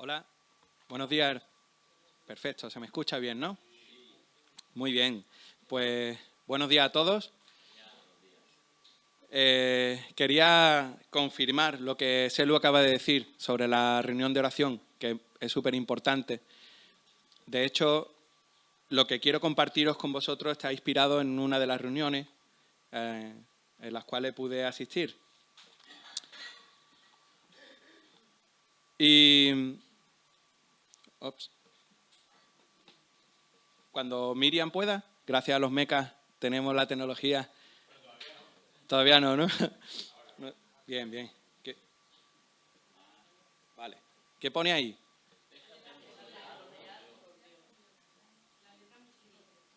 Hola, buenos días. Perfecto, se me escucha bien, ¿no? Muy bien, pues buenos días a todos. Quería confirmar lo que Selu acaba de decir sobre la reunión de oración, que es súper importante. De hecho, lo que quiero compartiros con vosotros está inspirado en una de las reuniones en las cuales pude asistir. Y cuando Miriam pueda, gracias a los mecas tenemos la tecnología. Todavía no, ¿no? Bien, bien. Vale. ¿Qué pone ahí?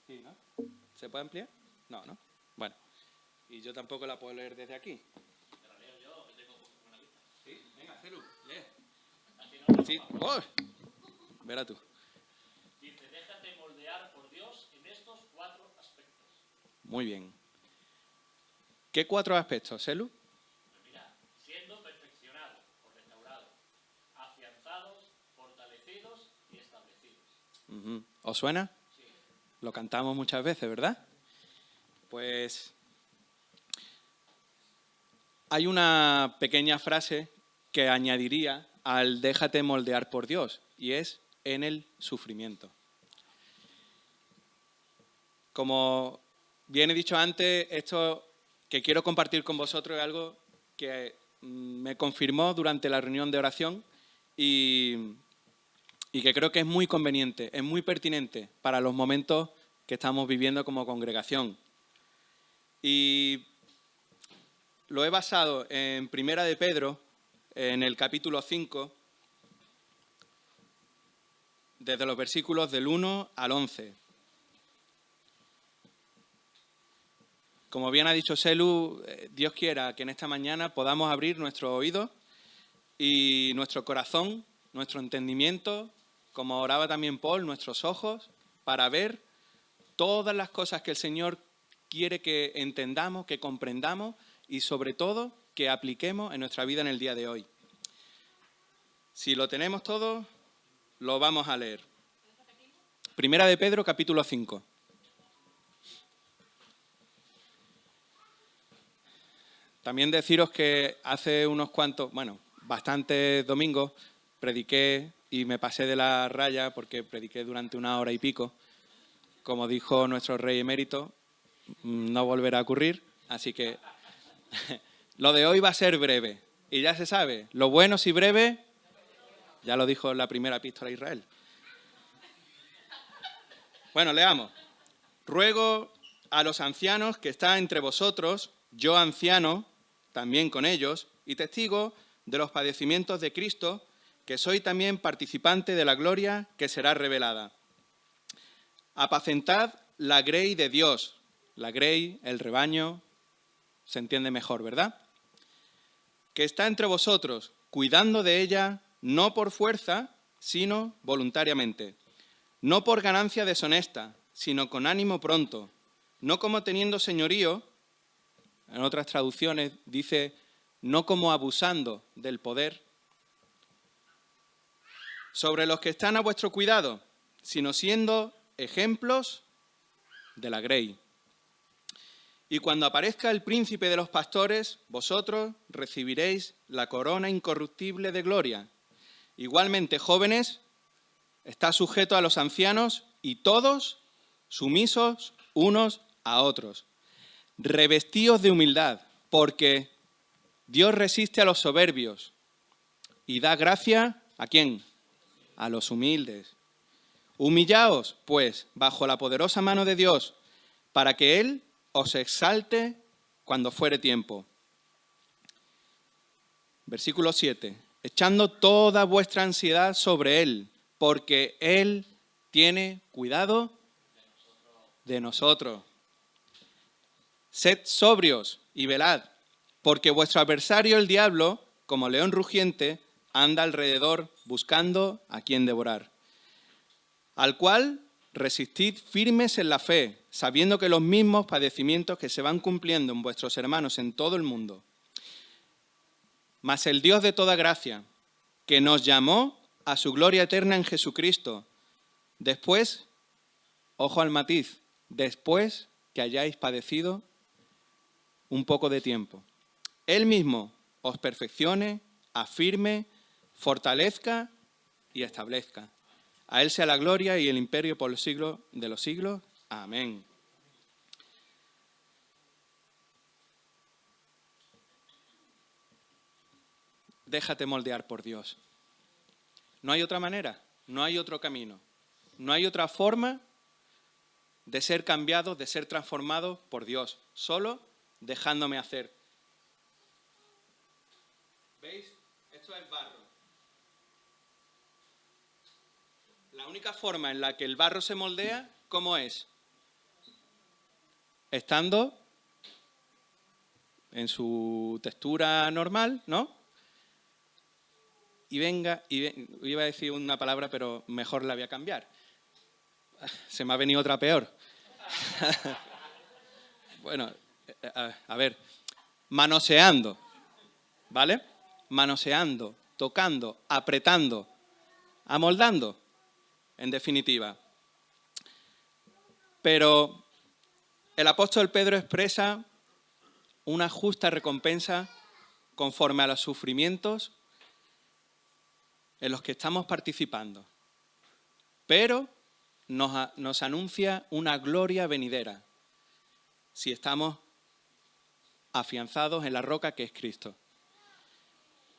Sí, ¿no? ¿Se puede ampliar? No, ¿no? Bueno. Y yo tampoco la puedo leer desde aquí. Te la leo yo, que tengo una lista. Sí, venga, Celu, lee. Sí. ¡Oh! Verá tú. Dice, déjate moldear por Dios en estos 4 aspectos. Muy bien. ¿Qué 4 aspectos, Celu? Pues mira, siendo perfeccionados o restaurados, afianzados, fortalecidos y establecidos. ¿Os suena? Sí. Lo cantamos muchas veces, ¿verdad? Pues hay una pequeña frase que añadiría al déjate moldear por Dios, y es en el sufrimiento. Como bien he dicho antes, esto que quiero compartir con vosotros es algo que me confirmó durante la reunión de oración y que creo que es muy conveniente, es muy pertinente para los momentos que estamos viviendo como congregación. Y lo he basado en Primera de Pedro, en el capítulo 5, desde los versículos del 1 al 11. Como bien ha dicho Selu, Dios quiera que en esta mañana podamos abrir nuestros oídos y nuestro corazón, nuestro entendimiento, como oraba también Paul, nuestros ojos, para ver todas las cosas que el Señor quiere que entendamos, que comprendamos y sobre todo que apliquemos en nuestra vida en el día de hoy. Si lo tenemos todo, lo vamos a leer. Primera de Pedro, capítulo 5. También deciros que hace unos cuantos, bastantes domingos, prediqué y me pasé de la raya porque prediqué durante 1 hora y pico. Como dijo nuestro rey emérito, no volverá a ocurrir, así que lo de hoy va a ser breve. Y ya se sabe, lo bueno si breve, ya lo dijo en la primera epístola a Israel. Bueno, leamos. Ruego a los ancianos que están entre vosotros, yo anciano, también con ellos, y testigo de los padecimientos de Cristo, que soy también participante de la gloria que será revelada. Apacentad la grey de Dios. La grey, el rebaño, se entiende mejor, ¿verdad? Que está entre vosotros, cuidando de ella, no por fuerza, sino voluntariamente. No por ganancia deshonesta, sino con ánimo pronto. No como teniendo señorío, en otras traducciones dice, no como abusando del poder, sobre los que están a vuestro cuidado, sino siendo ejemplos de la grey. Y cuando aparezca el príncipe de los pastores, vosotros recibiréis la corona incorruptible de gloria. Igualmente, jóvenes, está sujeto a los ancianos y todos sumisos unos a otros. Revestíos de humildad, porque Dios resiste a los soberbios y da gracia, ¿a quién? A los humildes. Humillaos, pues, bajo la poderosa mano de Dios, para que Él os exalte cuando fuere tiempo. Versículo 7. Echando toda vuestra ansiedad sobre Él, porque Él tiene cuidado de nosotros. Sed sobrios y velad, porque vuestro adversario el diablo, como león rugiente, anda alrededor buscando a quien devorar. Al cual resistid firmes en la fe, sabiendo que los mismos padecimientos que se van cumpliendo en vuestros hermanos en todo el mundo. Mas el Dios de toda gracia, que nos llamó a su gloria eterna en Jesucristo. Después, ojo al matiz, después que hayáis padecido un poco de tiempo. Él mismo os perfeccione, afirme, fortalezca y establezca. A Él sea la gloria y el imperio por los siglos de los siglos. Amén. Déjate moldear por Dios. No hay otra manera, no hay otro camino, no hay otra forma de ser cambiado, de ser transformado por Dios, solo dejándome hacer. ¿Veis? Esto es barro. La única forma en la que el barro se moldea, ¿cómo es? Estando en su textura normal, ¿no? Iba a decir una palabra, pero mejor la voy a cambiar. Se me ha venido otra peor. Bueno, a ver, manoseando, ¿vale? Manoseando, tocando, apretando, amoldando, en definitiva. Pero el apóstol Pedro expresa una justa recompensa conforme a los sufrimientos en los que estamos participando. Pero nos anuncia una gloria venidera si estamos afianzados en la roca que es Cristo.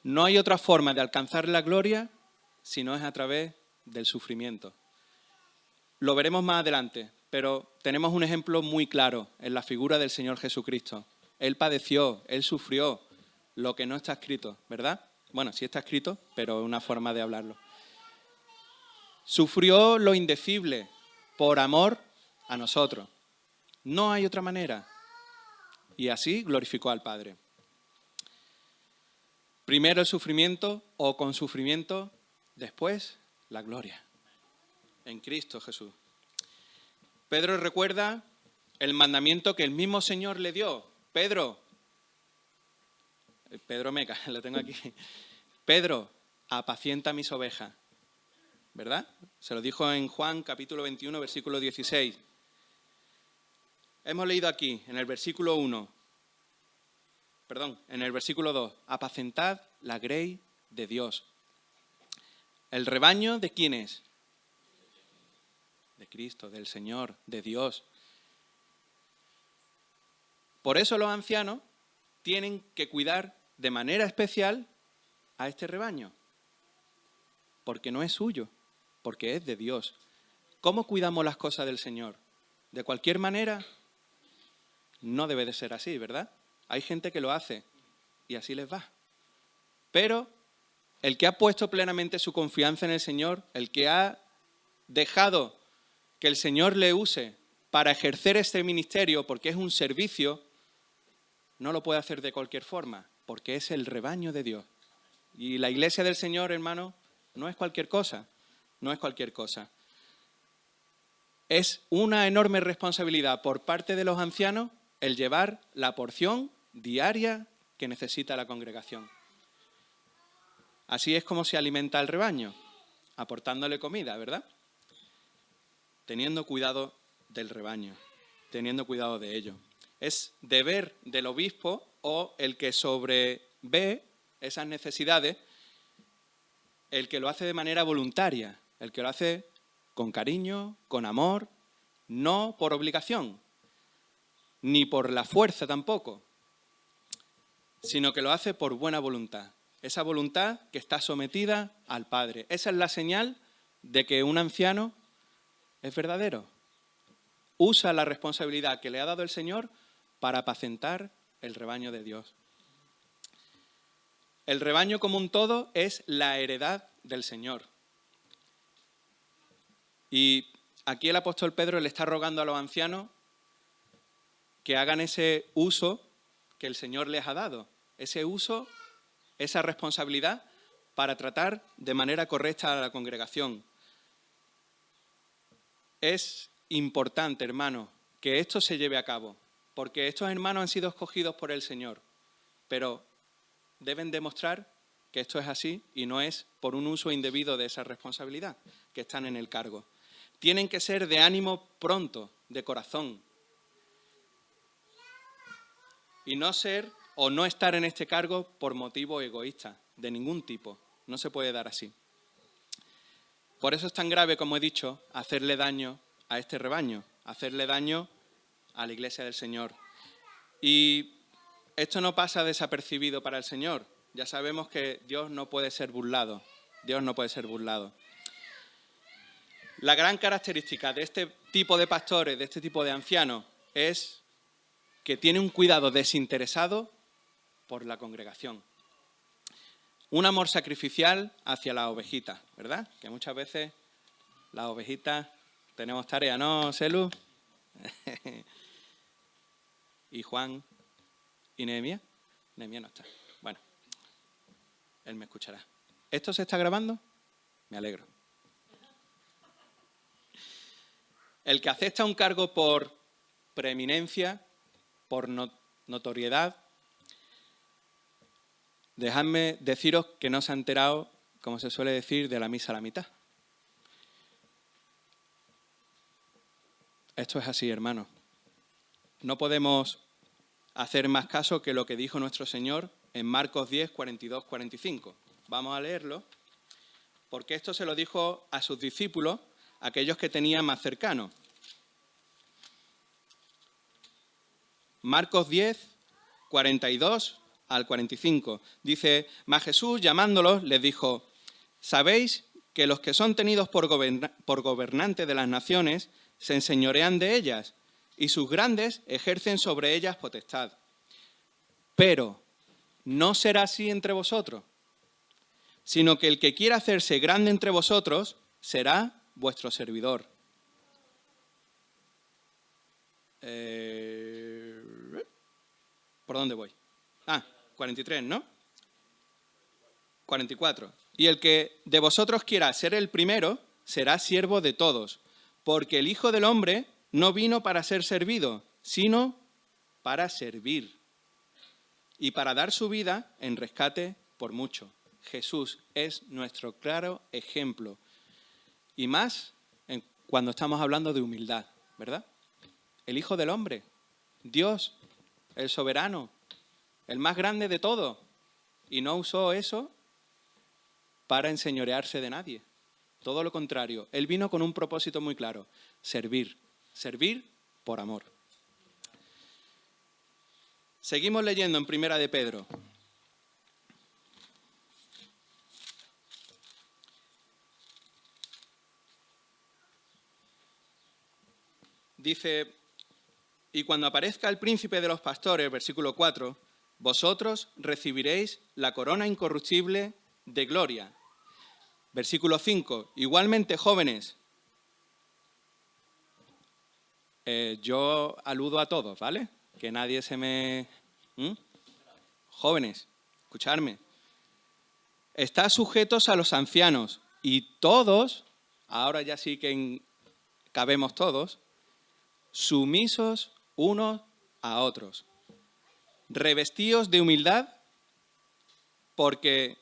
No hay otra forma de alcanzar la gloria si no es a través del sufrimiento. Lo veremos más adelante, pero tenemos un ejemplo muy claro en la figura del Señor Jesucristo. Él padeció, Él sufrió lo que no está escrito, ¿verdad? Bueno, sí está escrito, pero es una forma de hablarlo. Sufrió lo indecible por amor a nosotros. No hay otra manera. Y así glorificó al Padre. Primero el sufrimiento o con sufrimiento, después la gloria. En Cristo Jesús. Pedro recuerda el mandamiento que el mismo Señor le dio. Pedro Meca, lo tengo aquí. Pedro, apacienta mis ovejas. ¿Verdad? Se lo dijo en Juan capítulo 21, versículo 16. Hemos leído aquí, en el versículo 2, apacentad la grey de Dios. ¿El rebaño de quién es? De Cristo, del Señor, de Dios. Por eso los ancianos tienen que cuidar de manera especial a este rebaño, porque no es suyo, porque es de Dios. ¿Cómo cuidamos las cosas del Señor? ¿De cualquier manera? No debe de ser así, ¿verdad? Hay gente que lo hace y así les va. Pero el que ha puesto plenamente su confianza en el Señor, el que ha dejado que el Señor le use para ejercer este ministerio, porque es un servicio, no lo puede hacer de cualquier forma, porque es el rebaño de Dios. Y la iglesia del Señor, hermano, no es cualquier cosa, no es cualquier cosa. Es una enorme responsabilidad por parte de los ancianos el llevar la porción diaria que necesita la congregación. Así es como se alimenta el rebaño, aportándole comida, ¿verdad? Teniendo cuidado del rebaño, teniendo cuidado de ello. Es deber del obispo o el que sobrevé esas necesidades, el que lo hace de manera voluntaria, el que lo hace con cariño, con amor, no por obligación, ni por la fuerza tampoco, sino que lo hace por buena voluntad. Esa voluntad que está sometida al Padre. Esa es la señal de que un anciano es verdadero. Usa la responsabilidad que le ha dado el Señor para apacentar el rebaño de Dios. El rebaño como un todo es la heredad del Señor. Y aquí el apóstol Pedro le está rogando a los ancianos que hagan ese uso que el Señor les ha dado. Ese uso, esa responsabilidad para tratar de manera correcta a la congregación. Es importante, hermano, que esto se lleve a cabo, porque estos hermanos han sido escogidos por el Señor, pero deben demostrar que esto es así y no es por un uso indebido de esa responsabilidad que están en el cargo. Tienen que ser de ánimo pronto, de corazón. Y no ser o no estar en este cargo por motivo egoísta, de ningún tipo. No se puede dar así. Por eso es tan grave, como he dicho, hacerle daño a este rebaño, hacerle daño a la Iglesia del Señor. Y esto no pasa desapercibido para el Señor. Ya sabemos que Dios no puede ser burlado. Dios no puede ser burlado. La gran característica de este tipo de pastores, de este tipo de ancianos, es que tiene un cuidado desinteresado por la congregación. Un amor sacrificial hacia la ovejita, ¿verdad? Que muchas veces las ovejitas tenemos tarea, ¿no, Selu? ¿Y Juan? ¿Y Nehemia? Nehemia no está. Bueno, él me escuchará. ¿Esto se está grabando? Me alegro. El que acepta un cargo por preeminencia, por notoriedad, dejadme deciros que no se ha enterado, como se suele decir, de la misa a la mitad. Esto es así, hermanos. No podemos hacer más caso que lo que dijo nuestro Señor en Marcos 10, 42, 45. Vamos a leerlo, porque esto se lo dijo a sus discípulos, aquellos que tenía más cercanos. Marcos 10, 42 al 45. Dice, mas Jesús, llamándolos, les dijo, ¿sabéis que los que son tenidos por gobernantes de las naciones se enseñorean de ellas y sus grandes ejercen sobre ellas potestad? Pero no será así entre vosotros, sino que el que quiera hacerse grande entre vosotros será vuestro servidor. ¿Por dónde voy? 43, ¿no? 44. Y el que de vosotros quiera ser el primero será siervo de todos, porque el Hijo del Hombre no vino para ser servido, sino para servir y para dar su vida en rescate por mucho. Jesús es nuestro claro ejemplo. Y más cuando estamos hablando de humildad, ¿verdad? El Hijo del Hombre, Dios, el soberano, el más grande de todos. Y no usó eso para enseñorearse de nadie. Todo lo contrario. Él vino con un propósito muy claro. Servir. Servir por amor. Seguimos leyendo en Primera de Pedro. Dice, y cuando aparezca el príncipe de los pastores, versículo 4, vosotros recibiréis la corona incorruptible de gloria. Versículo 5, igualmente jóvenes. Yo aludo a todos, ¿vale? Que nadie se me... Jóvenes, escuchadme. Estad sujetos a los ancianos y todos, ahora ya sí que cabemos todos, sumisos unos a otros. Revestíos de humildad, porque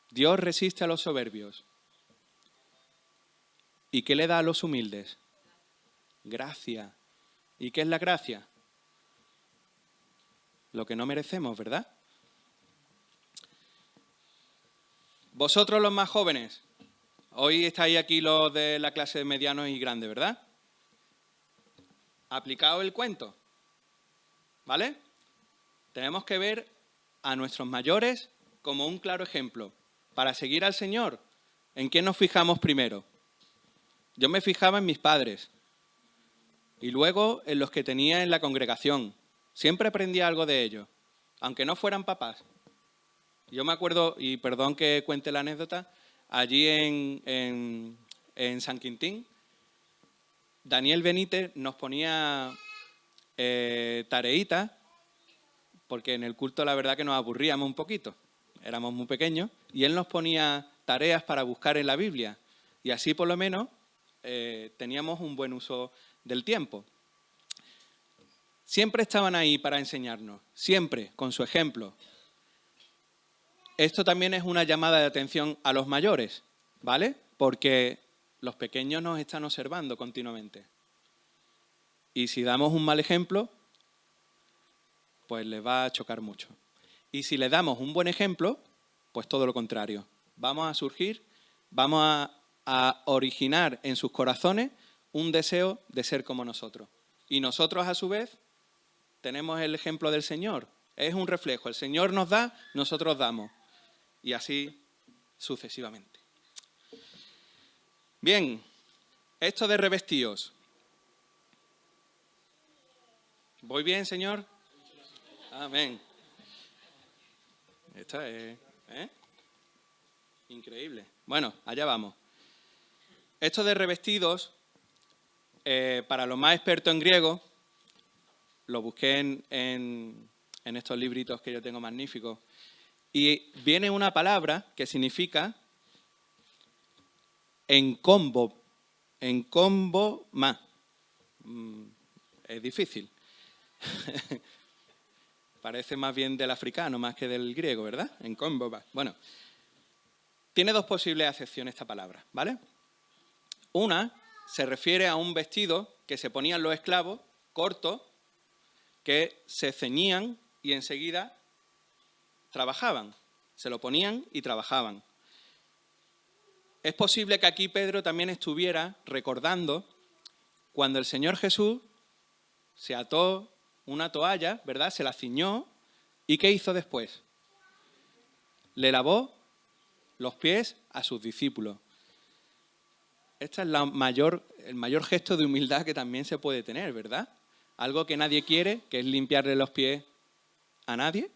Dios resiste a los soberbios. ¿Y qué le da a los humildes? Gracia. ¿Y qué es la gracia? Lo que no merecemos, ¿verdad? Vosotros los más jóvenes, hoy estáis aquí los de la clase de medianos y grandes, ¿verdad? Aplicado el cuento, ¿vale? Tenemos que ver a nuestros mayores como un claro ejemplo. Para seguir al Señor, ¿en quién nos fijamos primero? Yo me fijaba en mis padres y luego en los que tenía en la congregación. Siempre aprendía algo de ellos, aunque no fueran papás. Yo me acuerdo, y perdón que cuente la anécdota, allí en San Quintín, Daniel Benítez nos ponía tareitas, porque en el culto la verdad que nos aburríamos un poquito, éramos muy pequeños, y él nos ponía tareas para buscar en la Biblia, y así por lo menos teníamos un buen uso del tiempo. Siempre estaban ahí para enseñarnos, siempre, con su ejemplo. esto también es una llamada de atención a los mayores, ¿vale? Porque los pequeños nos están observando continuamente. Y si damos un mal ejemplo, pues les va a chocar mucho. Y si les damos un buen ejemplo, pues todo lo contrario. Vamos a surgir, vamos a originar en sus corazones un deseo de ser como nosotros. Y nosotros, a su vez, tenemos el ejemplo del Señor. Es un reflejo. El Señor nos da, nosotros damos. Y así sucesivamente. Bien, esto de revestíos. ¿Voy bien, Señor? Amén. Esto es increíble. Bueno, allá vamos. Esto de revestidos, para los más expertos en griego, lo busqué en estos libritos que yo tengo magníficos, y viene una palabra que significa encombo más. Es difícil. Parece más bien del africano más que del griego, ¿verdad? Encombo más. Bueno, tiene dos posibles acepciones esta palabra, ¿vale? Una se refiere a un vestido que se ponían los esclavos, corto, que se ceñían y enseguida trabajaban. Se lo ponían y trabajaban. Es posible que aquí Pedro también estuviera recordando cuando el Señor Jesús se ató una toalla, ¿verdad? Se la ciñó. ¿Y qué hizo después? Le lavó los pies a sus discípulos. Este es el mayor gesto de humildad que también se puede tener, ¿verdad? Algo que nadie quiere, que es limpiarle los pies a nadie.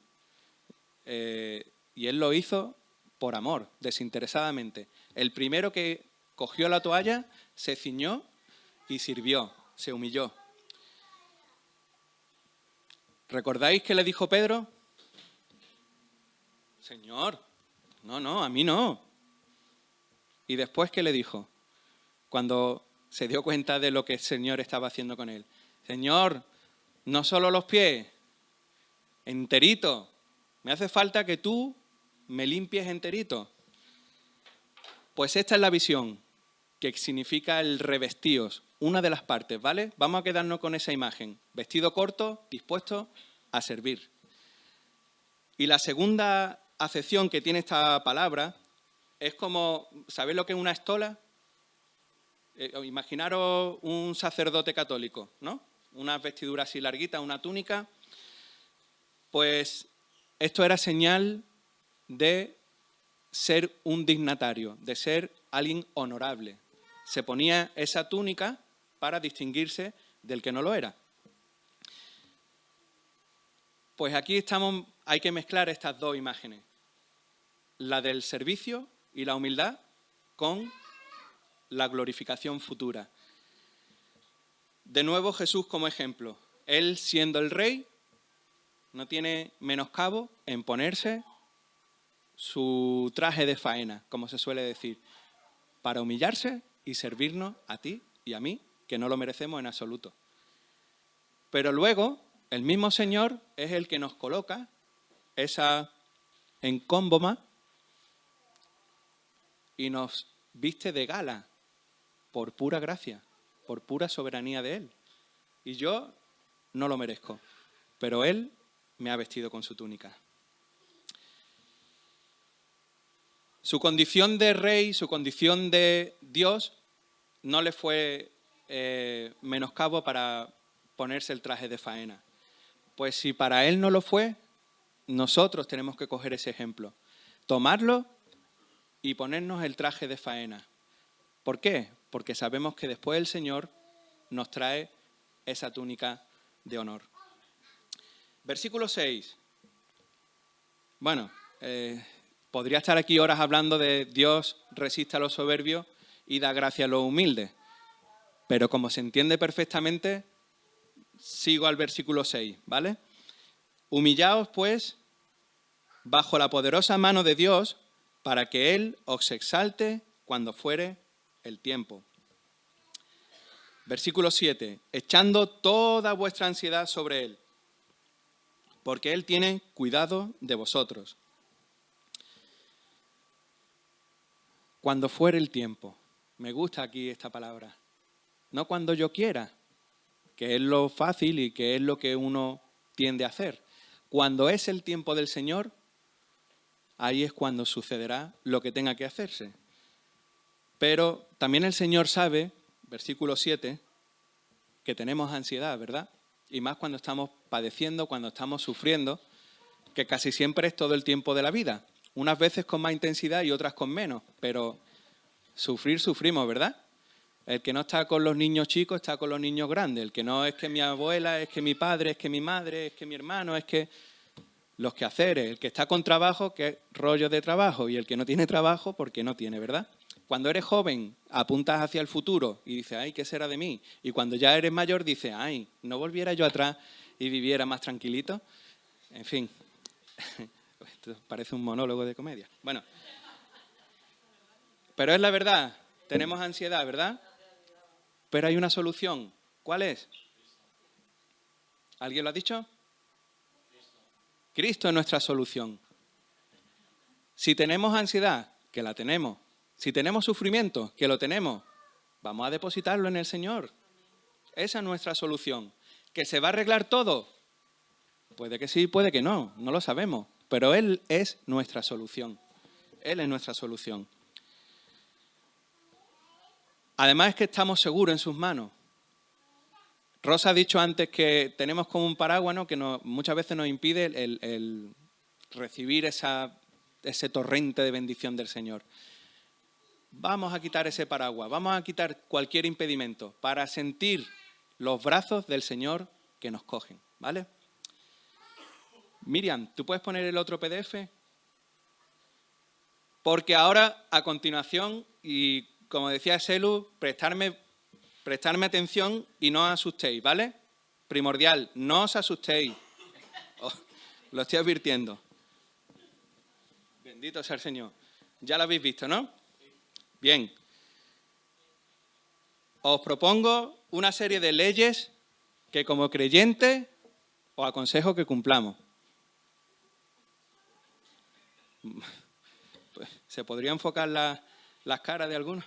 Y él lo hizo por amor, desinteresadamente. El primero que cogió la toalla, se ciñó y sirvió, se humilló. ¿Recordáis qué le dijo Pedro? Señor, no, a mí no. ¿Y después qué le dijo? Cuando se dio cuenta de lo que el Señor estaba haciendo con él. Señor, no solo los pies, enterito. Me hace falta que tú me limpies enterito. Pues esta es la visión que significa el revestíos, una de las partes, ¿vale? Vamos a quedarnos con esa imagen. Vestido corto, dispuesto a servir. Y la segunda acepción que tiene esta palabra es como, ¿sabéis lo que es una estola? Imaginaros un sacerdote católico, ¿no? Una vestidura así larguita, una túnica. Pues esto era señal de ser un dignatario, de ser alguien honorable. Se ponía esa túnica para distinguirse del que no lo era. Pues aquí hay que mezclar estas dos imágenes. La del servicio y la humildad con la glorificación futura. De nuevo Jesús como ejemplo. Él, siendo el rey, no tiene menoscabo en ponerse su traje de faena, como se suele decir, para humillarse y servirnos a ti y a mí, que no lo merecemos en absoluto. Pero luego, el mismo Señor es el que nos coloca esa encómboma y nos viste de gala por pura gracia, por pura soberanía de Él. Y yo no lo merezco, pero Él me ha vestido con su túnica. Su condición de rey, su condición de Dios, no le fue menoscabo para ponerse el traje de faena. Pues si para Él no lo fue, nosotros tenemos que coger ese ejemplo, tomarlo y ponernos el traje de faena. ¿Por qué? Porque sabemos que después el Señor nos trae esa túnica de honor. Versículo 6. Bueno, podría estar aquí horas hablando de Dios resiste a los soberbios y da gracia a los humildes. Pero como se entiende perfectamente, sigo al versículo 6, ¿vale? Humillaos, pues, bajo la poderosa mano de Dios, para que Él os exalte cuando fuere el tiempo. Versículo 7. Echando toda vuestra ansiedad sobre Él, porque Él tiene cuidado de vosotros. cuando fuere el tiempo. Me gusta aquí esta palabra. No cuando yo quiera, que es lo fácil y que es lo que uno tiende a hacer. Cuando es el tiempo del Señor, ahí es cuando sucederá lo que tenga que hacerse. Pero también el Señor sabe, versículo 7, que tenemos ansiedad, ¿verdad? Y más cuando estamos padeciendo, cuando estamos sufriendo, que casi siempre es todo el tiempo de la vida. Unas veces con más intensidad y otras con menos, pero sufrir, sufrimos, ¿verdad? El que no está con los niños chicos está con los niños grandes. El que no es que mi abuela, es que mi padre, es que mi madre, es que mi hermano, es que los quehaceres. El que está con trabajo, que es rollo de trabajo. Y el que no tiene trabajo, porque no tiene, ¿verdad? Cuando eres joven, apuntas hacia el futuro y dices, ay, ¿qué será de mí? Y cuando ya eres mayor, dices, ay, ¿no volviera yo atrás y viviera más tranquilito? En fin, esto parece un monólogo de comedia. Bueno, pero es la verdad, tenemos ansiedad, ¿verdad? Pero hay una solución. ¿Cuál es? ¿Alguien lo ha dicho? Cristo es nuestra solución. Si tenemos ansiedad, que la tenemos. Si tenemos sufrimiento, que lo tenemos, vamos a depositarlo en el Señor. Esa es nuestra solución. ¿Que se va a arreglar todo? Puede que sí, puede que no, no lo sabemos. Pero Él es nuestra solución. Él es nuestra solución. Además es que estamos seguros en sus manos. Rosa ha dicho antes que tenemos como un paraguas, ¿no? Que muchas veces nos impide el recibir ese torrente de bendición del Señor. Vamos a quitar ese paraguas, vamos a quitar cualquier impedimento para sentir los brazos del Señor que nos cogen, ¿vale? Miriam, ¿tú puedes poner el otro PDF? Porque ahora, a continuación, y como decía Selu, prestarme atención y no os asustéis, ¿vale? Primordial, no os asustéis. Oh, lo estoy advirtiendo. Bendito sea el Señor. Ya lo habéis visto, ¿no? Bien. Os propongo una serie de leyes que como creyentes os aconsejo que cumplamos. Pues, ¿se podría enfocar las caras de algunos?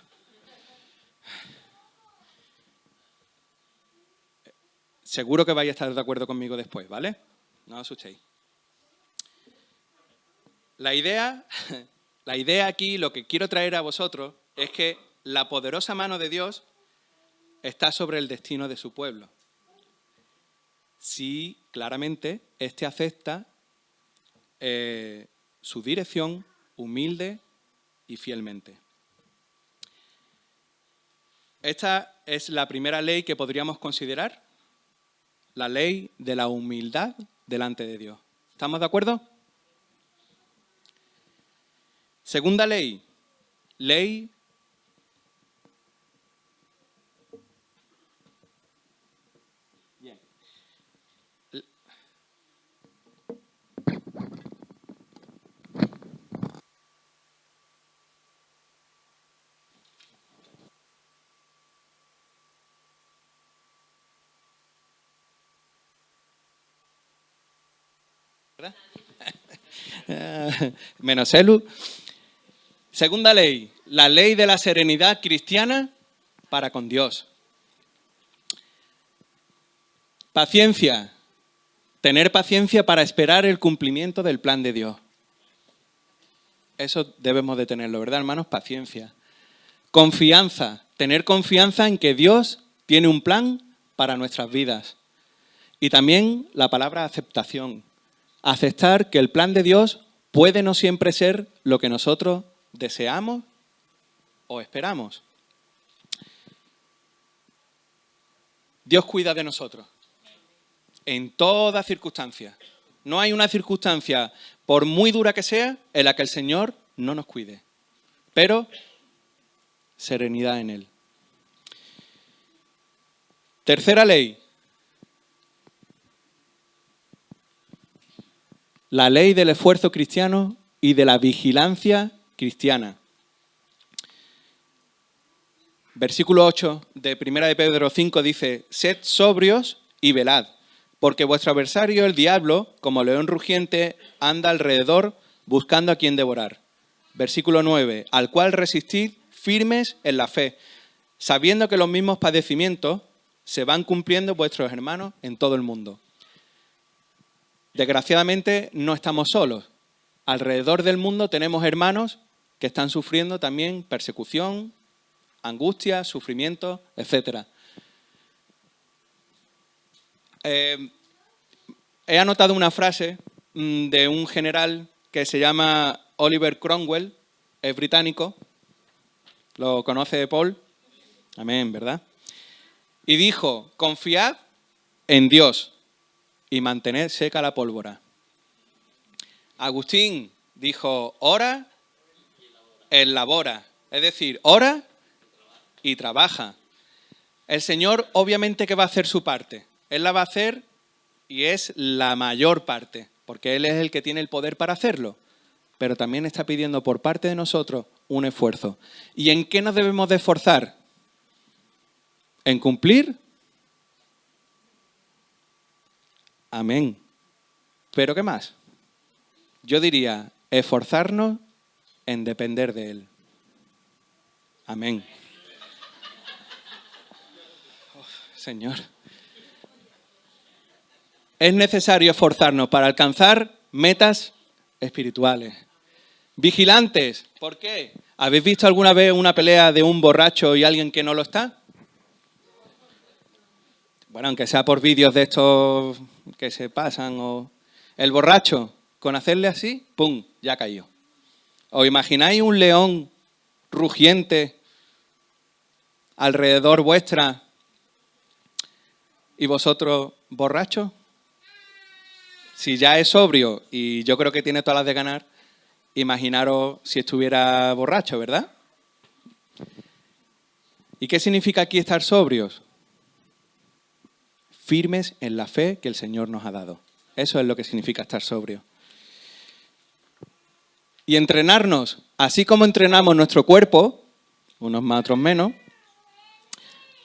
Seguro que vais a estar de acuerdo conmigo después, ¿vale? No os asustéis. La idea aquí, lo que quiero traer a vosotros, es que la poderosa mano de Dios está sobre el destino de su pueblo. Sí, claramente, este acepta su dirección humilde y fielmente. Esta es la primera ley que podríamos considerar, la ley de la humildad delante de Dios. ¿Estamos de acuerdo? Segunda ley, ley ¿verdad? Menos Elu. Segunda ley, la ley de la serenidad cristiana para con Dios. Paciencia, tener paciencia para esperar el cumplimiento del plan de Dios. Eso debemos de tenerlo, ¿verdad, hermanos? Paciencia. Confianza, tener confianza en que Dios tiene un plan para nuestras vidas. Y también la palabra aceptación. Aceptar que el plan de Dios puede no siempre ser lo que nosotros deseamos o esperamos. Dios cuida de nosotros en toda circunstancia. No hay una circunstancia, por muy dura que sea, en la que el Señor no nos cuide. Pero serenidad en Él. Tercera ley. La ley del esfuerzo cristiano y de la vigilancia cristiana. Versículo 8 de 1 de Pedro 5 dice, sed sobrios y velad, porque vuestro adversario, el diablo, como león rugiente, anda alrededor buscando a quien devorar. versículo 9, al cual resistid firmes en la fe, sabiendo que los mismos padecimientos se van cumpliendo vuestros hermanos en todo el mundo. Desgraciadamente no estamos solos. Alrededor del mundo tenemos hermanos que están sufriendo también persecución, angustia, sufrimiento, etc. He anotado una frase de un general que se llama Oliver Cromwell, es británico. ¿Lo conoce Paul? Amén, ¿verdad? Y dijo, confiad en Dios y mantened seca la pólvora. Agustín dijo, ora et labora, es decir, ora y trabaja. El Señor obviamente que va a hacer su parte. Él la va a hacer y es la mayor parte, porque Él es el que tiene el poder para hacerlo. Pero también está pidiendo por parte de nosotros un esfuerzo. ¿Y en qué nos debemos de esforzar? ¿En cumplir? Amén. ¿Pero qué más? Yo diría, esforzarnos en depender de Él. Amén. Señor. Es necesario esforzarnos para alcanzar metas espirituales. Vigilantes. ¿Por qué? ¿Habéis visto alguna vez una pelea de un borracho y alguien que no lo está? Bueno, aunque sea por vídeos de estos que se pasan. O el borracho, con hacerle así, ¡pum!, ya cayó. ¿Os imagináis un león rugiente alrededor vuestra y vosotros borrachos? Si ya es sobrio y yo creo que tiene todas las de ganar, imaginaros si estuviera borracho, ¿verdad? ¿Y qué significa aquí estar sobrios? Firmes en la fe que el Señor nos ha dado. Eso es lo que significa estar sobrio. Y entrenarnos, así como entrenamos nuestro cuerpo, unos más, otros menos,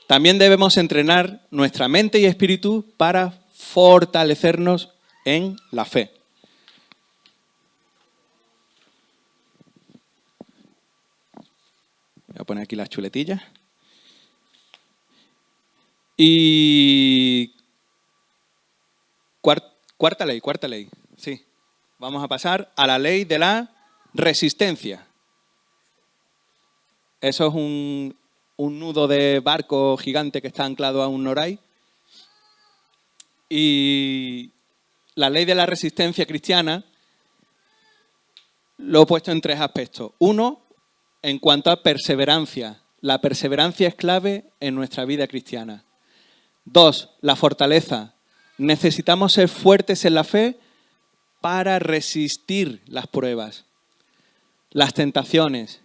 también debemos entrenar nuestra mente y espíritu para fortalecernos en la fe. Voy a poner aquí las chuletillas. Y cuarta ley, sí. Vamos a pasar a la ley de la resistencia. Eso es un nudo de barco gigante que está anclado a un noray. Y la ley de la resistencia cristiana lo he puesto en 3 aspectos. 1, en cuanto a perseverancia. La perseverancia es clave en nuestra vida cristiana. 2, la fortaleza. Necesitamos ser fuertes en la fe para resistir las pruebas, las tentaciones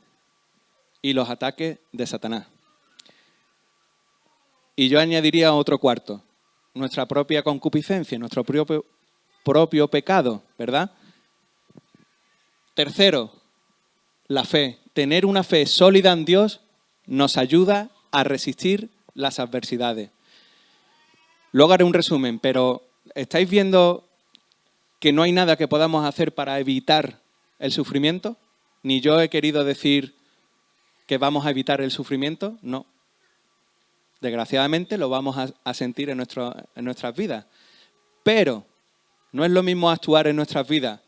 y los ataques de Satanás. Y yo añadiría otro cuarto, nuestra propia concupiscencia, nuestro propio pecado, ¿verdad? 3, la fe. Tener una fe sólida en Dios nos ayuda a resistir las adversidades. Luego haré un resumen, pero ¿estáis viendo que no hay nada que podamos hacer para evitar el sufrimiento? Ni yo he querido decir que vamos a evitar el sufrimiento, no. Desgraciadamente lo vamos a sentir en nuestras vidas. Pero no es lo mismo actuar en nuestras vidas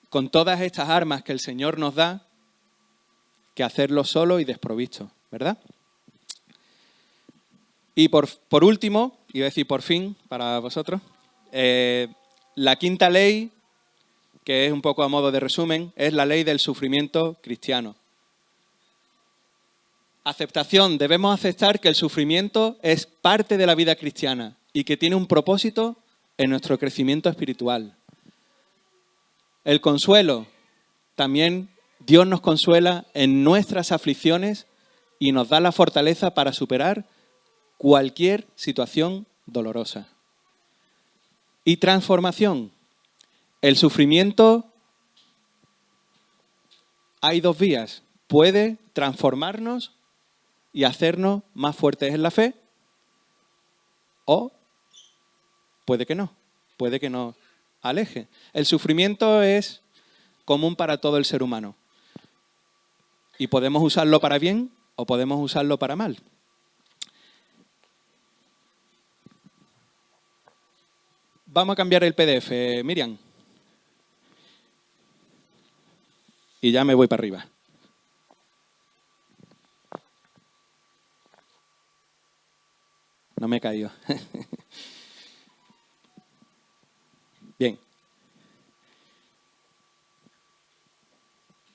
con todas estas armas que el Señor nos da que hacerlo solo y desprovisto, ¿verdad? Y por último, iba a decir por fin para vosotros, la 5ª ley, que es un poco a modo de resumen, es la ley del sufrimiento cristiano. Aceptación. Debemos aceptar que el sufrimiento es parte de la vida cristiana y que tiene un propósito en nuestro crecimiento espiritual. El consuelo. También Dios nos consuela en nuestras aflicciones y nos da la fortaleza para superar cualquier situación dolorosa. Y transformación. El sufrimiento, hay 2 vías. Puede transformarnos y hacernos más fuertes en la fe, o puede que nos aleje. El sufrimiento es común para todo el ser humano. y podemos usarlo para bien o podemos usarlo para mal. Vamos a cambiar el PDF, Miriam. Y ya me voy para arriba. No me he caído. Bien.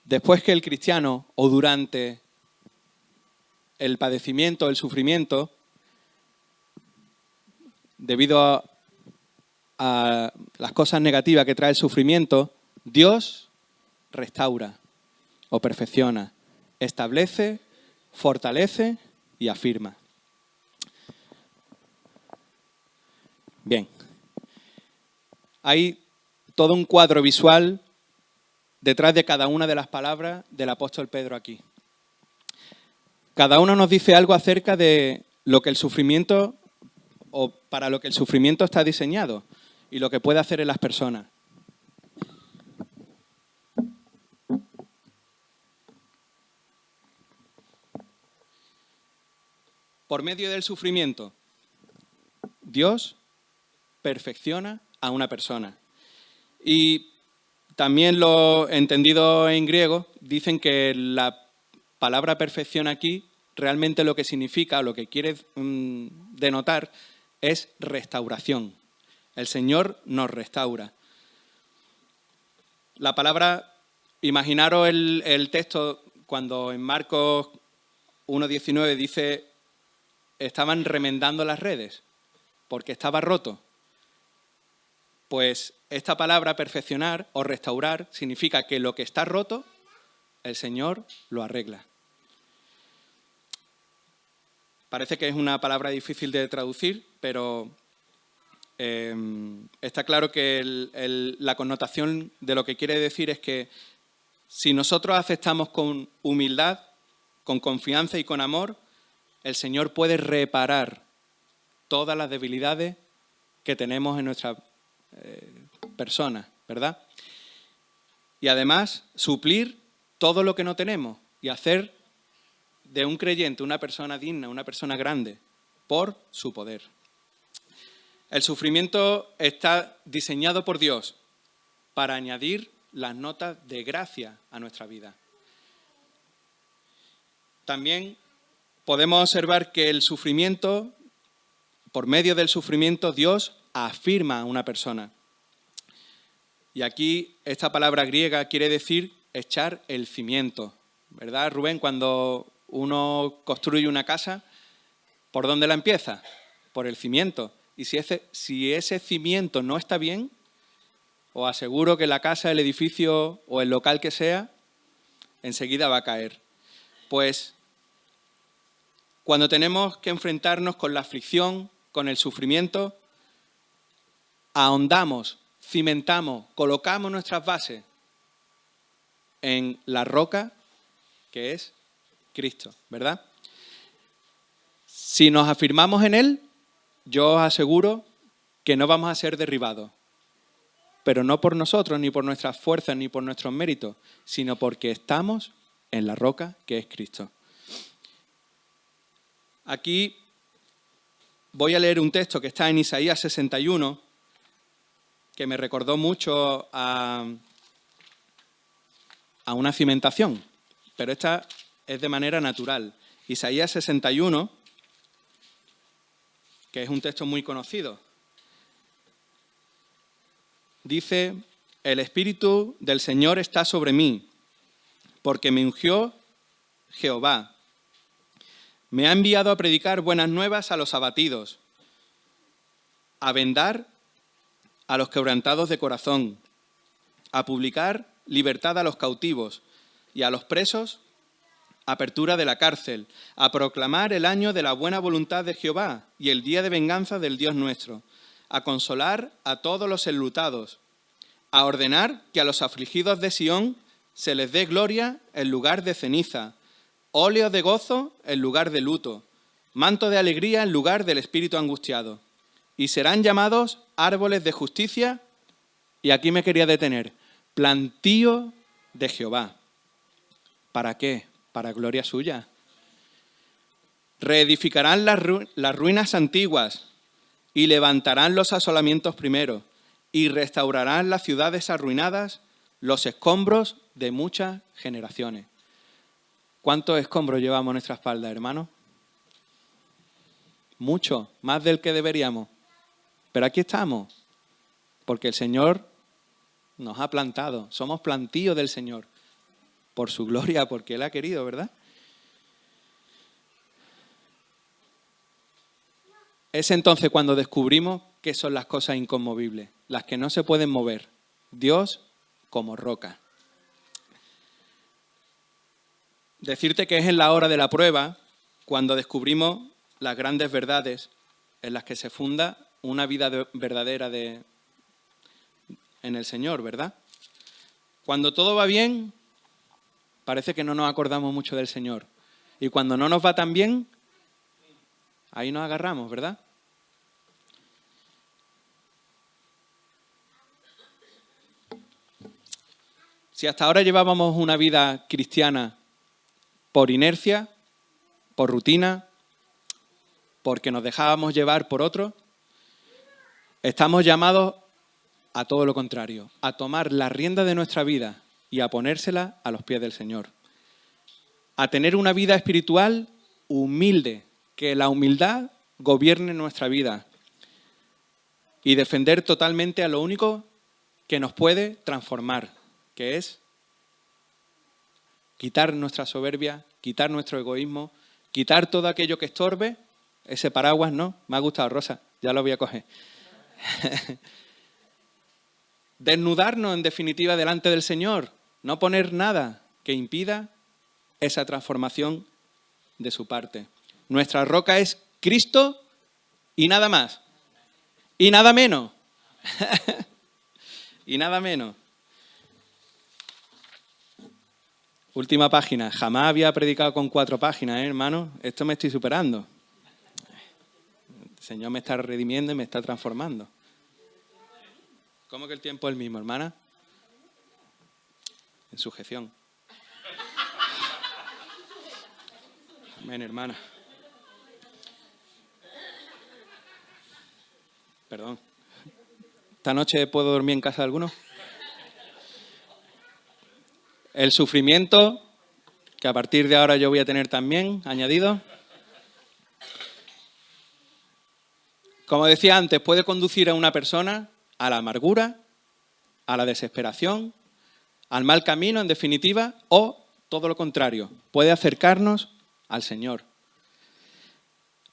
Después que el cristiano, o durante el padecimiento, el sufrimiento, debido a las cosas negativas que trae el sufrimiento, Dios restaura o perfecciona, establece, fortalece y afirma. Bien. Hay todo un cuadro visual detrás de cada una de las palabras del apóstol Pedro aquí. Cada uno nos dice algo acerca de lo que el sufrimiento o para lo que el sufrimiento está diseñado y lo que puede hacer en las personas. Por medio del sufrimiento, Dios perfecciona a una persona. Y también lo entendido en griego, dicen que la palabra perfección aquí realmente lo que significa, o lo que quiere denotar, es restauración. El Señor nos restaura. La palabra, imaginaros el texto cuando en Marcos 1:19 dice, estaban remendando las redes porque estaba roto. Pues esta palabra perfeccionar o restaurar significa que lo que está roto, el Señor lo arregla. Parece que es una palabra difícil de traducir, pero está claro que la connotación de lo que quiere decir es que si nosotros aceptamos con humildad, con confianza y con amor, el Señor puede reparar todas las debilidades que tenemos en nuestra persona, ¿verdad? Y además suplir todo lo que no tenemos y hacer de un creyente una persona digna, una persona grande, por su poder. El sufrimiento está diseñado por Dios para añadir las notas de gracia a nuestra vida. También podemos observar que el sufrimiento, por medio del sufrimiento, Dios afirma a una persona. Y aquí esta palabra griega quiere decir echar el cimiento, ¿verdad, Rubén? Cuando uno construye una casa, ¿por dónde la empieza? Por el cimiento. Y si ese cimiento no está bien, os aseguro que la casa, el edificio o el local que sea, enseguida va a caer. Pues cuando tenemos que enfrentarnos con la aflicción, con el sufrimiento, ahondamos, cimentamos, colocamos nuestras bases en la roca que es Cristo, ¿verdad? Si nos afirmamos en Él, yo os aseguro que no vamos a ser derribados, pero no por nosotros, ni por nuestras fuerzas, ni por nuestros méritos, sino porque estamos en la roca que es Cristo. Aquí voy a leer un texto que está en Isaías 61, que me recordó mucho a una cimentación, pero esta es de manera natural. Isaías 61, que es un texto muy conocido, dice, el Espíritu del Señor está sobre mí, porque me ungió Jehová. Me ha enviado a predicar buenas nuevas a los abatidos, a vendar a los quebrantados de corazón, a publicar libertad a los cautivos y a los presos, apertura de la cárcel, a proclamar el año de la buena voluntad de Jehová y el día de venganza del Dios nuestro, a consolar a todos los enlutados, a ordenar que a los afligidos de Sión se les dé gloria en lugar de ceniza, óleo de gozo en lugar de luto, manto de alegría en lugar del espíritu angustiado. Y serán llamados árboles de justicia, y aquí me quería detener, plantío de Jehová. ¿Para qué? para gloria suya. Reedificarán las ruinas antiguas y levantarán los asolamientos primeros y restaurarán las ciudades arruinadas, los escombros de muchas generaciones. ¿Cuántos escombros llevamos en nuestra espalda, hermanos? Mucho, más del que deberíamos. Pero aquí estamos, porque el Señor nos ha plantado. Somos plantío del Señor, por su gloria, porque Él ha querido, ¿verdad? Es entonces cuando descubrimos qué son las cosas inconmovibles, las que no se pueden mover. Dios como roca. Decirte que es en la hora de la prueba cuando descubrimos las grandes verdades en las que se funda una vida verdadera en el Señor, ¿verdad? Cuando todo va bien, parece que no nos acordamos mucho del Señor. Y cuando no nos va tan bien, ahí nos agarramos, ¿verdad? Si hasta ahora llevábamos una vida cristiana por inercia, por rutina, porque nos dejábamos llevar por otros, estamos llamados a todo lo contrario, a tomar la rienda de nuestra vida y a ponérsela a los pies del Señor. A tener una vida espiritual humilde, que la humildad gobierne nuestra vida y defender totalmente a lo único que nos puede transformar, que es quitar nuestra soberbia, quitar nuestro egoísmo, quitar todo aquello que estorbe, ese paraguas, ¿no? Me ha gustado, Rosa, ya lo voy a coger. Desnudarnos, en definitiva, delante del Señor, no poner nada que impida esa transformación de su parte. Nuestra roca es Cristo y nada más, y nada menos, y nada menos. Última página. Jamás había predicado con 4 páginas, hermano. Esto me estoy superando. El Señor me está redimiendo y me está transformando. ¿Cómo que el tiempo es el mismo, hermana? En sujeción. Amén, hermana. Perdón. ¿Esta noche puedo dormir en casa de alguno? El sufrimiento, que a partir de ahora yo voy a tener también añadido. Como decía antes, puede conducir a una persona a la amargura, a la desesperación, al mal camino, en definitiva, o todo lo contrario, puede acercarnos al Señor.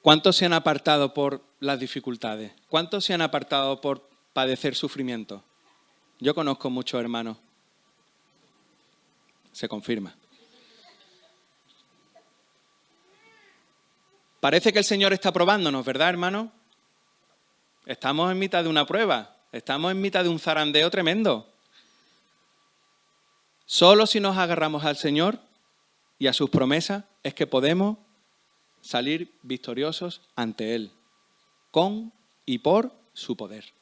¿Cuántos se han apartado por las dificultades? ¿Cuántos se han apartado por padecer sufrimiento? Yo conozco muchos hermanos. Se confirma. Parece que el Señor está probándonos, ¿verdad, hermano? Estamos en mitad de una prueba. Estamos en mitad de un zarandeo tremendo. Solo si nos agarramos al Señor y a sus promesas es que podemos salir victoriosos ante Él, con y por su poder.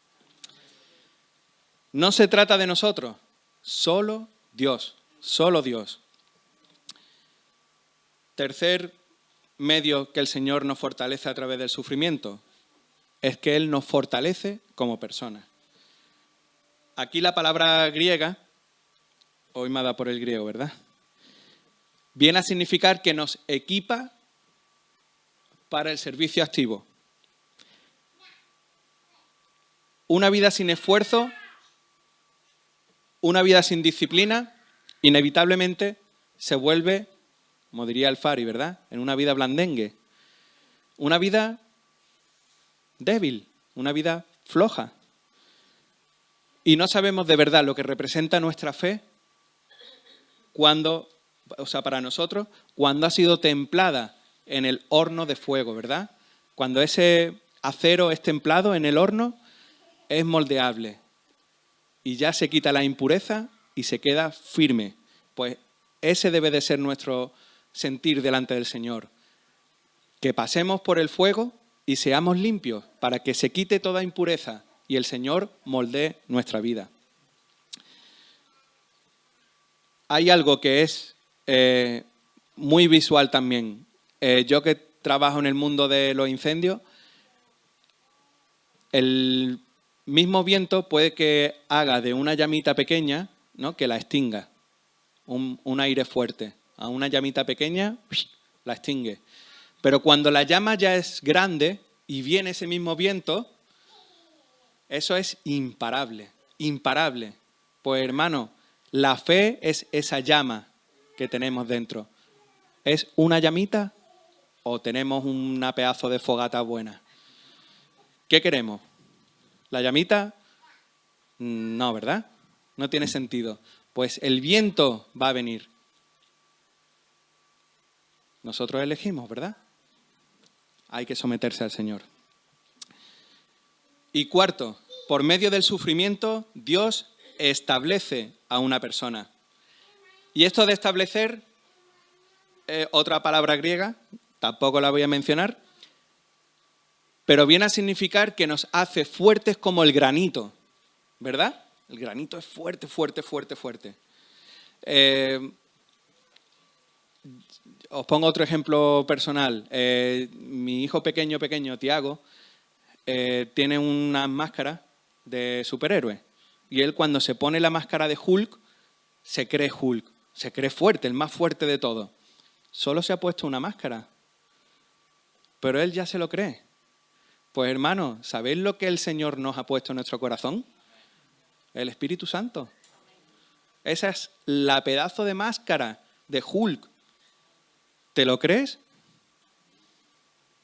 No se trata de nosotros, solo Dios. Solo Dios. Tercer medio que el Señor nos fortalece a través del sufrimiento es que Él nos fortalece como personas. Aquí la palabra griega, hoy me ha dado por el griego, ¿verdad? Viene a significar que nos equipa para el servicio activo. Una vida sin esfuerzo, una vida sin disciplina, inevitablemente se vuelve, como diría el Fari, ¿verdad?, en una vida blandengue. Una vida débil, una vida floja. Y no sabemos de verdad lo que representa nuestra fe para nosotros, cuando ha sido templada en el horno de fuego, ¿verdad? Cuando ese acero es templado en el horno, es moldeable. Y ya se quita la impureza y se queda firme. Pues ese debe de ser nuestro sentir delante del Señor. Que pasemos por el fuego y seamos limpios para que se quite toda impureza y el Señor moldee nuestra vida. Hay algo que es muy visual también. Yo que trabajo en el mundo de los incendios, el mismo viento puede que haga de una llamita pequeña, ¿no?, que la extinga. Un aire fuerte. A una llamita pequeña la extingue. Pero cuando la llama ya es grande y viene ese mismo viento, eso es imparable, imparable. Pues hermano, la fe es esa llama que tenemos dentro. ¿Es una llamita o tenemos una pedazo de fogata buena? ¿Qué queremos? ¿La llamita? No, ¿verdad? No tiene sentido. Pues el viento va a venir. Nosotros elegimos, ¿verdad? Hay que someterse al Señor. Y cuarto, por medio del sufrimiento, Dios establece a una persona. Y esto de establecer, otra palabra griega, tampoco la voy a mencionar, pero viene a significar que nos hace fuertes como el granito, ¿verdad? El granito es fuerte, fuerte, fuerte, fuerte. Os pongo otro ejemplo personal. Mi hijo pequeño, Tiago, tiene una máscara de superhéroe. Y él, cuando se pone la máscara de Hulk, se cree fuerte, el más fuerte de todos. Solo se ha puesto una máscara, pero él ya se lo cree. Pues hermano, ¿sabéis lo que el Señor nos ha puesto en nuestro corazón? El Espíritu Santo. Esa es la pedazo de máscara de Hulk. ¿Te lo crees?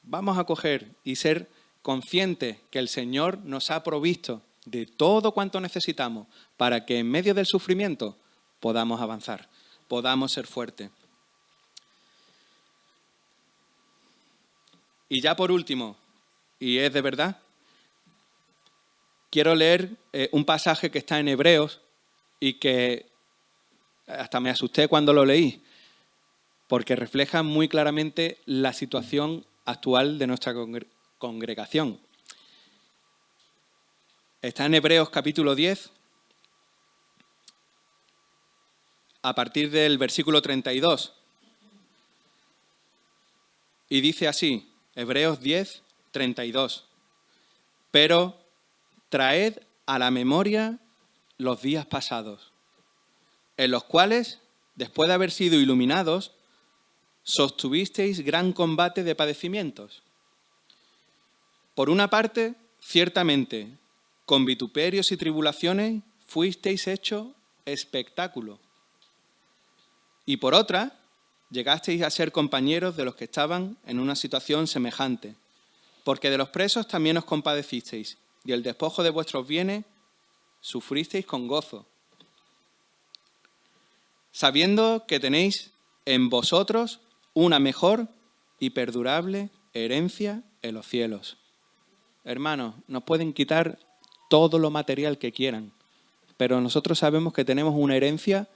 Vamos a coger y ser conscientes que el Señor nos ha provisto de todo cuanto necesitamos para que en medio del sufrimiento podamos avanzar, podamos ser fuertes. Y ya por último, y es de verdad, quiero leer un pasaje que está en Hebreos y que hasta me asusté cuando lo leí, porque refleja muy claramente la situación actual de nuestra congregación. Está en Hebreos capítulo 10, a partir del versículo 32. Y dice así, Hebreos 10, 32. Pero traed a la memoria los días pasados, en los cuales, después de haber sido iluminados, sostuvisteis gran combate de padecimientos. Por una parte, ciertamente, con vituperios y tribulaciones fuisteis hechos espectáculo. Y por otra, llegasteis a ser compañeros de los que estaban en una situación semejante, porque de los presos también os compadecisteis, y el despojo de vuestros bienes sufristeis con gozo, sabiendo que tenéis en vosotros una mejor y perdurable herencia en los cielos. Hermanos, nos pueden quitar todo lo material que quieran, pero nosotros sabemos que tenemos una herencia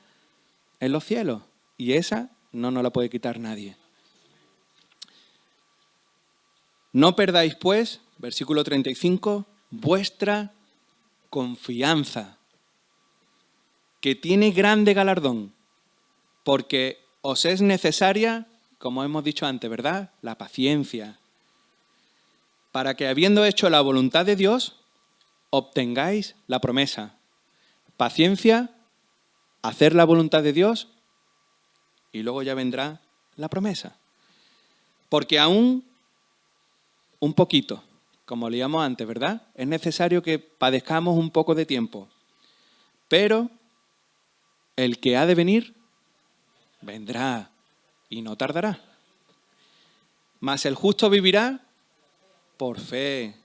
en los cielos y esa no nos la puede quitar nadie. No perdáis, pues, versículo 35, vuestra confianza, que tiene grande galardón, porque os es necesaria, como hemos dicho antes, ¿verdad?, la paciencia, para que, habiendo hecho la voluntad de Dios, obtengáis la promesa. Paciencia, hacer la voluntad de Dios y luego ya vendrá la promesa. Porque aún un poquito, como leíamos antes, ¿verdad?, es necesario que padezcamos un poco de tiempo. Pero el que ha de venir, vendrá y no tardará. Mas el justo vivirá por fe.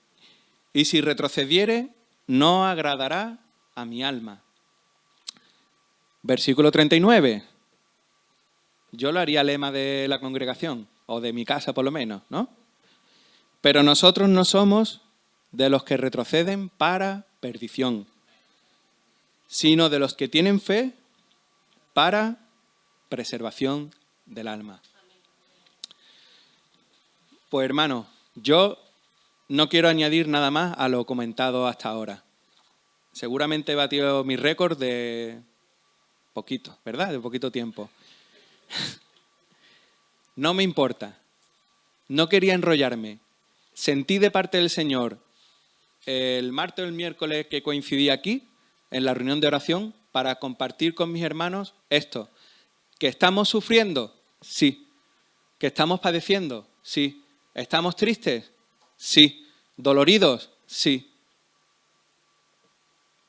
Y si retrocediere, no agradará a mi alma. Versículo 39. Yo lo haría lema de la congregación, o de mi casa por lo menos, ¿no? Pero nosotros no somos de los que retroceden para perdición, sino de los que tienen fe para preservación del alma. Pues hermano, yo no quiero añadir nada más a lo comentado hasta ahora. Seguramente he batido mi récord de poquito, ¿verdad? De poquito tiempo. no me importa, no quería enrollarme. Sentí de parte del Señor el martes o el miércoles que coincidí aquí, en la reunión de oración, para compartir con mis hermanos esto. ¿Que estamos sufriendo? Sí. ¿Que estamos padeciendo? Sí. ¿Estamos tristes? Sí. ¿Doloridos? Sí.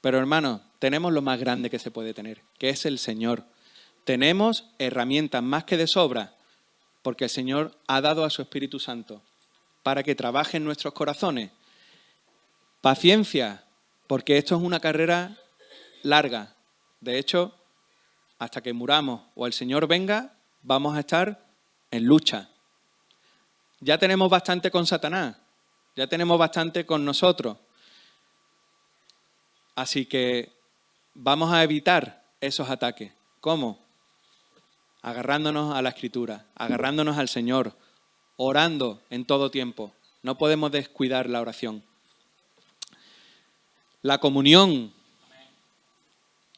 Pero hermanos, tenemos lo más grande que se puede tener, que es el Señor. Tenemos herramientas más que de sobra, porque el Señor ha dado a su Espíritu Santo para que trabaje en nuestros corazones. Paciencia, porque esto es una carrera larga. De hecho, hasta que muramos o el Señor venga, vamos a estar en lucha. Ya tenemos bastante con Satanás, ya tenemos bastante con nosotros. Así que vamos a evitar esos ataques. ¿Cómo? Agarrándonos a la Escritura, agarrándonos al Señor, orando en todo tiempo. No podemos descuidar la oración. La comunión.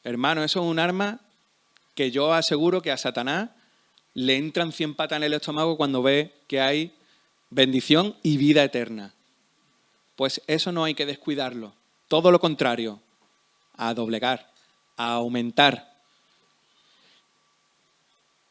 Hermano, eso es un arma que yo aseguro que a Satanás le entran 100 patas en el estómago cuando ve que hay bendición y vida eterna. Pues eso no hay que descuidarlo. Todo lo contrario, a doblegar, a aumentar